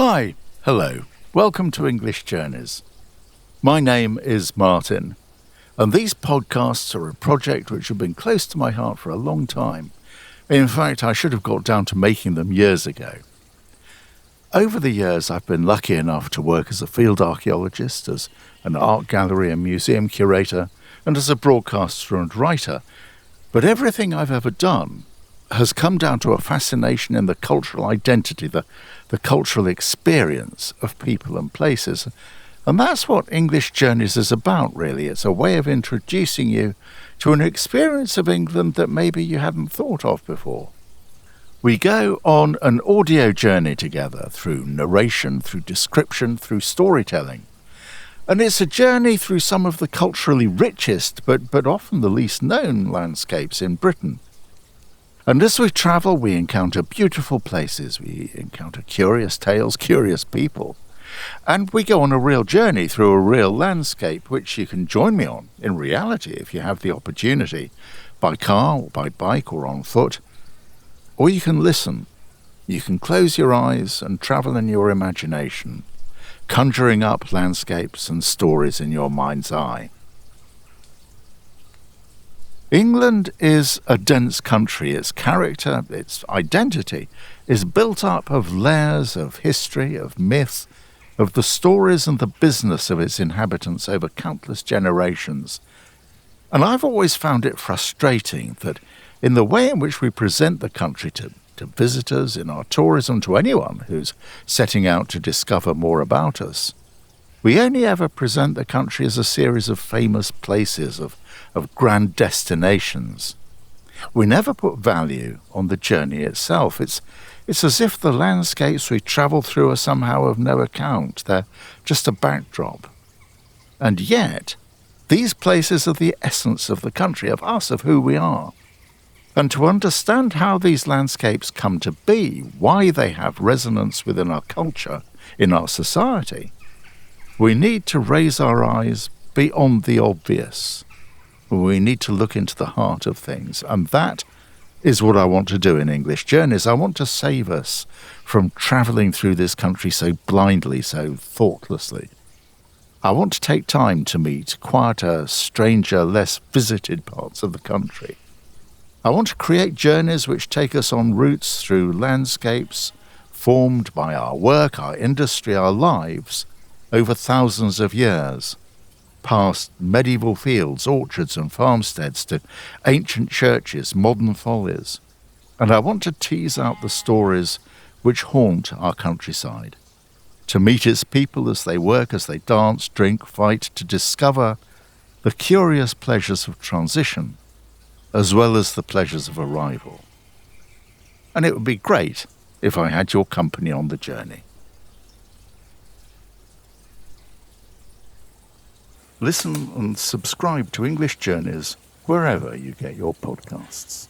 Hi, hello, welcome to English Journeys. My name is Martin, and these podcasts are a project which has been close to my heart for a long time. In fact, I should have got down to making them years ago. Over the years, I've been lucky enough to work as a field archaeologist, as an art gallery and museum curator, and as a broadcaster and writer. But everything I've ever done has come down to a fascination in the cultural identity, the cultural experience of people and places. And that's what English Journeys is about, really. It's a way of introducing you to an experience of England that maybe you hadn't thought of before. We go on an audio journey together through narration, through description, through storytelling. And it's a journey through some of the culturally richest, but often the least known landscapes in Britain. And as we travel, we encounter beautiful places, we encounter curious tales, curious people. And we go on a real journey through a real landscape, which you can join me on, in reality, if you have the opportunity, by car or by bike or on foot. Or you can listen. You can close your eyes and travel in your imagination, conjuring up landscapes and stories in your mind's eye. England is a dense country. Its character, its identity, is built up of layers of history, of myth, of the stories and the business of its inhabitants over countless generations. And I've always found it frustrating that in the way in which we present the country to visitors, in our tourism, to anyone who's setting out to discover more about us, we only ever present the country as a series of famous places, of grand destinations. We never put value on the journey itself. It's as if the landscapes we travel through are somehow of no account. They're just a backdrop. And yet, these places are the essence of the country, of us, of who we are. And to understand how these landscapes come to be, why they have resonance within our culture, in our society, we need to raise our eyes beyond the obvious. We need to look into the heart of things. And that is what I want to do in English Journeys. I want to save us from travelling through this country so blindly, so thoughtlessly. I want to take time to meet quieter, stranger, less visited parts of the country. I want to create journeys which take us on routes through landscapes formed by our work, our industry, our lives, over thousands of years, past medieval fields, orchards and farmsteads to ancient churches, modern follies. And I want to tease out the stories which haunt our countryside, to meet its people as they work, as they dance, drink, fight, to discover the curious pleasures of transition, as well as the pleasures of arrival. And it would be great if I had your company on the journey. Listen and subscribe to English Journeys wherever you get your podcasts.